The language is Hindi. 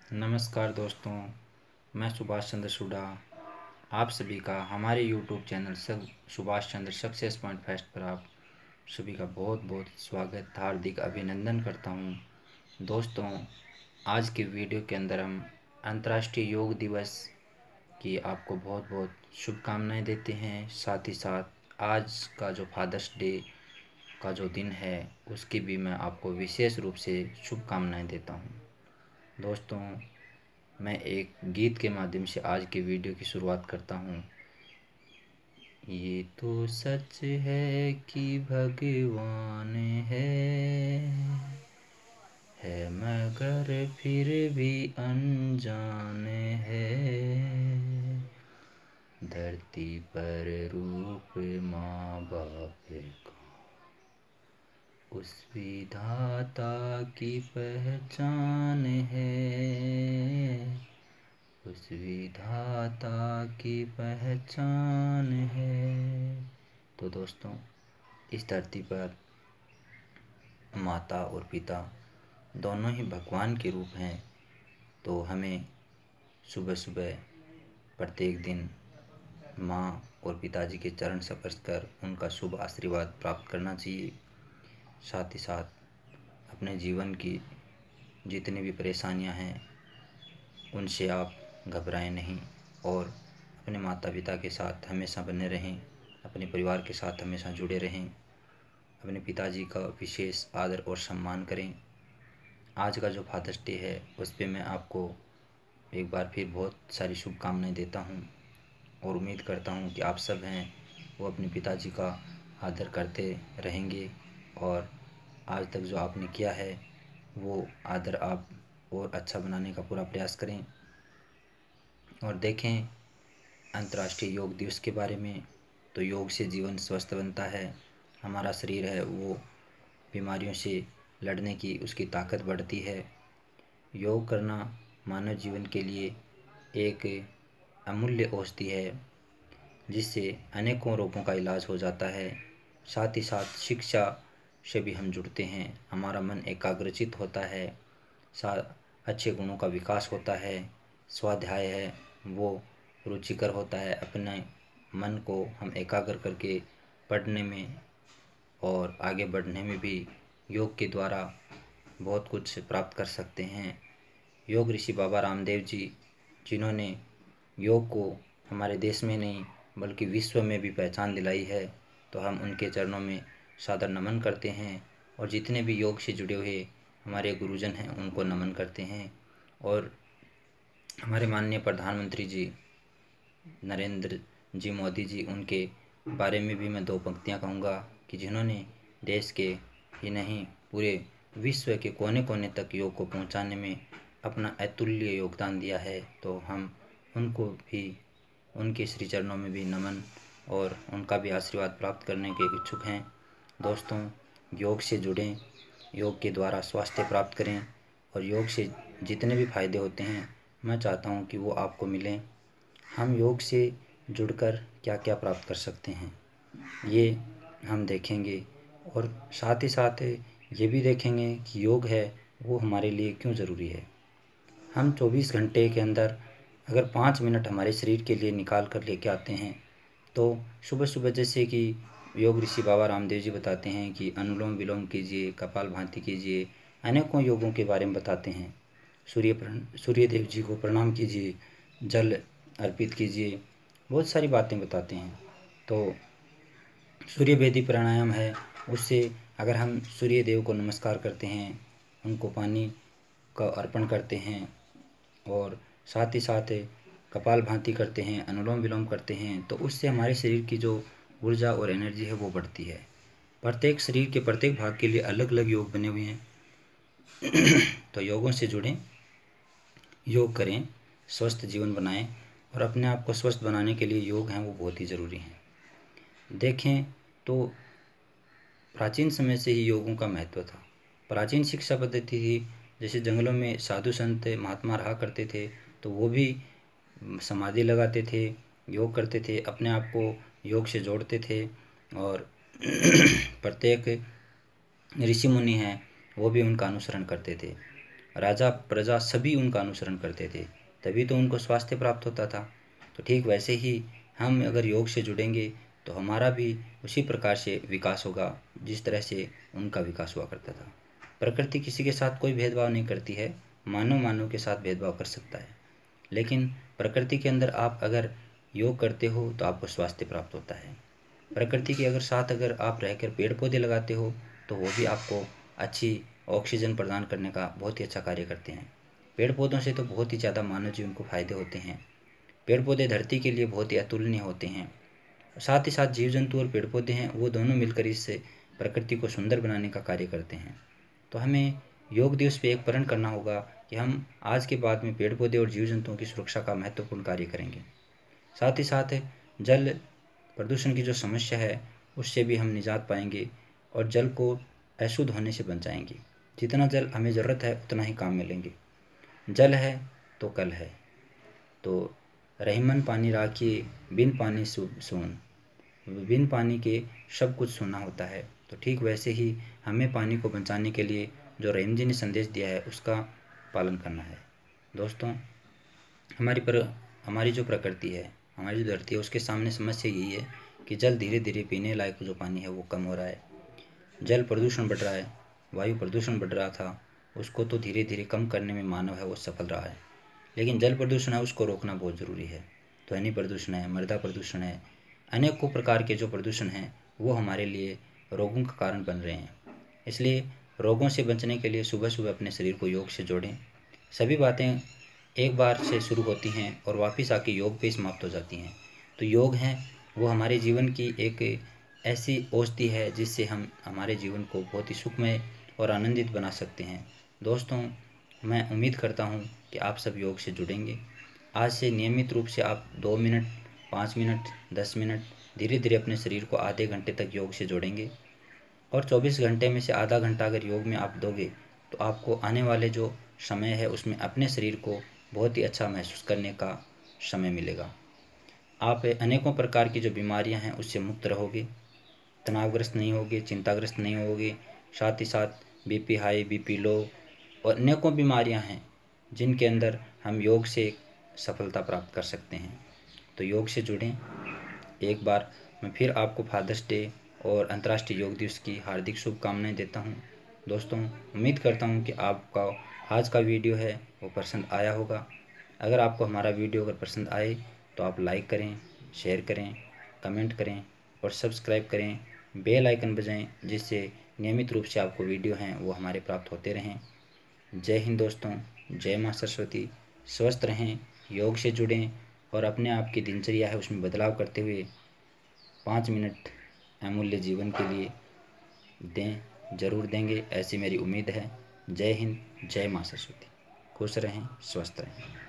नमस्कार दोस्तों, मैं सुभाष चंद्र सुडा आप सभी का हमारे YouTube channel Subhash Chandra success point fest पर आप सभी का बहुत बहुत स्वागत, हार्दिक अभिनंदन करता हूं। दोस्तों, आज के वीडियो के अंदर हम अंतर्राष्ट्रीय योग दिवस की आपको बहुत बहुत शुभकामनाएं देते हैं। साथ ही साथ आज का जो फादर्स डे का जो दिन है उसकी भी मैं आपको विशेष रूप से शुभकामनाएं देता हूं। दोस्तों, मैं एक गीत के माध्यम से आज की वीडियो की शुरुआत करता हूँ। ये तो सच है कि भगवान है मगर फिर भी अनजान है। धरती पर रूप माँ बाप का उस विधाता की पहचान है, उस विधाता की पहचान है। तो दोस्तों, इस धरती पर माता और पिता दोनों ही भगवान के रूप हैं। तो हमें सुबह सुबह प्रत्येक दिन माँ और पिताजी के चरण स्पर्श कर उनका शुभ आशीर्वाद प्राप्त करना चाहिए। साथ ही साथ अपने जीवन की जितनी भी परेशानियां हैं उनसे आप घबराएं नहीं और अपने माता पिता के साथ हमेशा बने रहें, अपने परिवार के साथ हमेशा जुड़े रहें, अपने पिताजी का विशेष आदर और सम्मान करें। आज का जो फादर्स डे है उस पर मैं आपको एक बार फिर बहुत सारी शुभकामनाएं देता हूं और उम्मीद करता हूं कि आप सब हैं वो अपने पिताजी का आदर करते रहेंगे और आज तक जो आपने किया है वो आदर आप और अच्छा बनाने का पूरा प्रयास करें। और देखें अंतर्राष्ट्रीय योग दिवस के बारे में, तो योग से जीवन स्वस्थ बनता है, हमारा शरीर है वो बीमारियों से लड़ने की उसकी ताकत बढ़ती है। योग करना मानव जीवन के लिए एक अमूल्य औषधि है जिससे अनेकों रोगों का इलाज हो जाता है। साथ ही साथ शिक्षा से भी हम जुड़ते हैं, हमारा मन एकाग्रचित होता है, अच्छे गुणों का विकास होता है, स्वाध्याय है वो रुचिकर होता है। अपने मन को हम एकाग्र करके पढ़ने में और आगे बढ़ने में भी योग के द्वारा बहुत कुछ प्राप्त कर सकते हैं। योग ऋषि बाबा रामदेव जी, जिन्होंने योग को हमारे देश में नहीं बल्कि विश्व में भी पहचान दिलाई है, तो हम उनके चरणों में सादर नमन करते हैं और जितने भी योग से जुड़े हुए हमारे गुरुजन हैं उनको नमन करते हैं। और हमारे माननीय प्रधानमंत्री जी नरेंद्र जी मोदी जी, उनके बारे में भी मैं दो पंक्तियां कहूँगा कि जिन्होंने देश के ही नहीं पूरे विश्व के कोने कोने तक योग को पहुंचाने में अपना अतुल्य योगदान दिया है। तो हम उनको भी उनके श्री चरणों में भी नमन और उनका भी आशीर्वाद प्राप्त करने के इच्छुक हैं। दोस्तों, योग से जुड़ें, योग के द्वारा स्वास्थ्य प्राप्त करें और योग से जितने भी फायदे होते हैं मैं चाहता हूं कि वो आपको मिलें। हम योग से जुड़कर क्या क्या प्राप्त कर सकते हैं ये हम देखेंगे और साथ ही साथ ये भी देखेंगे कि योग है वो हमारे लिए क्यों ज़रूरी है। हम 24 घंटे के अंदर अगर 5 मिनट हमारे शरीर के लिए निकाल कर लेके आते हैं, तो सुबह सुबह जैसे कि योग ऋषि बाबा रामदेव जी बताते हैं कि अनुलोम विलोम कीजिए, कपालभाति कीजिए, अनेकों योगों के बारे में बताते हैं। सूर्य देव जी को प्रणाम कीजिए, जल अर्पित कीजिए, बहुत सारी बातें बताते हैं। तो सूर्य वेदी प्राणायाम है, उससे अगर हम सूर्य देव को नमस्कार करते हैं, उनको पानी का अर्पण करते हैं और साथ ही साथ कपालभाति करते हैं, अनुलोम विलोम करते हैं, तो उससे हमारे शरीर की जो ऊर्जा और एनर्जी है वो बढ़ती है। प्रत्येक शरीर के प्रत्येक भाग के लिए अलग अलग योग बने हुए हैं। तो योगों से जुड़ें, योग करें, स्वस्थ जीवन बनाएं और अपने आप को स्वस्थ बनाने के लिए योग हैं वो बहुत ही ज़रूरी हैं। देखें तो प्राचीन समय से ही योगों का महत्व था। प्राचीन शिक्षा पद्धति थी, जैसे जंगलों में साधु संत महात्मा रहा करते थे, तो वो भी समाधि लगाते थे, योग करते थे, अपने आप को योग से जोड़ते थे और प्रत्येक ऋषि मुनि हैं वो भी उनका अनुसरण करते थे। राजा प्रजा सभी उनका अनुसरण करते थे, तभी तो उनको स्वास्थ्य प्राप्त होता था। तो ठीक वैसे ही हम अगर योग से जुड़ेंगे तो हमारा भी उसी प्रकार से विकास होगा जिस तरह से उनका विकास हुआ करता था। प्रकृति किसी के साथ कोई भेदभाव नहीं करती है, मानव मानव के साथ भेदभाव कर सकता है, लेकिन प्रकृति के अंदर आप अगर योग करते हो तो आपको स्वास्थ्य प्राप्त होता है। प्रकृति के साथ अगर आप रहकर पेड़ पौधे लगाते हो तो वो भी आपको अच्छी ऑक्सीजन प्रदान करने का बहुत ही अच्छा कार्य करते हैं। पेड़ पौधों से तो बहुत ही ज़्यादा मानव जीवन को फायदे होते हैं। पेड़ पौधे धरती के लिए बहुत ही अतुलनीय होते हैं। साथ ही साथ जीव जंतु और पेड़ पौधे हैं, वो दोनों मिलकर इस प्रकृति को सुंदर बनाने का कार्य करते हैं। तो हमें योग दिवस पे एक प्रण करना होगा कि हम आज के बाद में पेड़ पौधे और जीव जंतुओं की सुरक्षा का महत्वपूर्ण कार्य करेंगे। साथ ही साथ जल प्रदूषण की जो समस्या है उससे भी हम निजात पाएंगे और जल को अशुद्ध होने से बचाएंगे। जितना जल हमें ज़रूरत है उतना ही काम मिलेंगे। जल है तो कल है, तो रहीमन पानी राखिए बिन पानी सून, बिन पानी के सब कुछ सूना होता है। तो ठीक वैसे ही हमें पानी को बचाने के लिए जो रहीम जी ने संदेश दिया है उसका पालन करना है। दोस्तों, हमारी जो प्रकृति है, हमारी जो धरती है, उसके सामने समस्या यही है कि जल धीरे धीरे पीने लायक जो पानी है वो कम हो रहा है। जल प्रदूषण बढ़ रहा है, वायु प्रदूषण बढ़ रहा था, उसको तो धीरे धीरे कम करने में मानव है वो सफल रहा है, लेकिन जल प्रदूषण है उसको रोकना बहुत ज़रूरी है। ध्वनि प्रदूषण है, मृदा प्रदूषण है, अनेकों प्रकार के जो प्रदूषण हैं वो हमारे लिए रोगों का कारण बन रहे हैं। इसलिए रोगों से बचने के लिए सुबह सुबह अपने शरीर को योग से जोड़ें। सभी बातें एक बार से शुरू होती हैं और वापस आके योग पे समाप्त हो जाती हैं। तो योग है वो हमारे जीवन की एक ऐसी औषधि है जिससे हम हमारे जीवन को बहुत ही सुखमय और आनंदित बना सकते हैं। दोस्तों, मैं उम्मीद करता हूँ कि आप सब योग से जुड़ेंगे। आज से नियमित रूप से आप 2 मिनट, 5 मिनट, 10 मिनट धीरे धीरे अपने शरीर को आधे घंटे तक योग से जोड़ेंगे और 24 घंटे में से आधा घंटा अगर योग में आप दोगे तो आपको आने वाले जो समय है उसमें अपने शरीर को बहुत ही अच्छा महसूस करने का समय मिलेगा। आप अनेकों प्रकार की जो बीमारियां हैं उससे मुक्त रहोगे, तनावग्रस्त नहीं होगे, चिंताग्रस्त नहीं होगे। साथ ही साथ बीपी हाई, बीपी लो और अनेकों बीमारियां हैं जिनके अंदर हम योग से सफलता प्राप्त कर सकते हैं। तो योग से जुड़ें। एक बार मैं फिर आपको फादर्स डे और अंतर्राष्ट्रीय योग दिवस की हार्दिक शुभकामनाएं देता हूं। दोस्तों, उम्मीद करता हूं कि आपका आज का वीडियो है वो पसंद आया होगा। अगर आपको हमारा वीडियो अगर पसंद आए तो आप लाइक करें, शेयर करें, कमेंट करें और सब्सक्राइब करें, बेल आइकन बजाएं, जिससे नियमित रूप से आपको वीडियो हैं वो हमारे प्राप्त होते रहें। जय हिंद दोस्तों, जय माँ सरस्वती। स्वस्थ रहें, योग से जुड़ें और अपने आप की दिनचर्या है उसमें बदलाव करते हुए 5 मिनट अमूल्य जीवन के लिए दें, जरूर देंगे, ऐसी मेरी उम्मीद है। जय हिंद, जय माँ सरस्वती। खुश रहें, स्वस्थ रहें।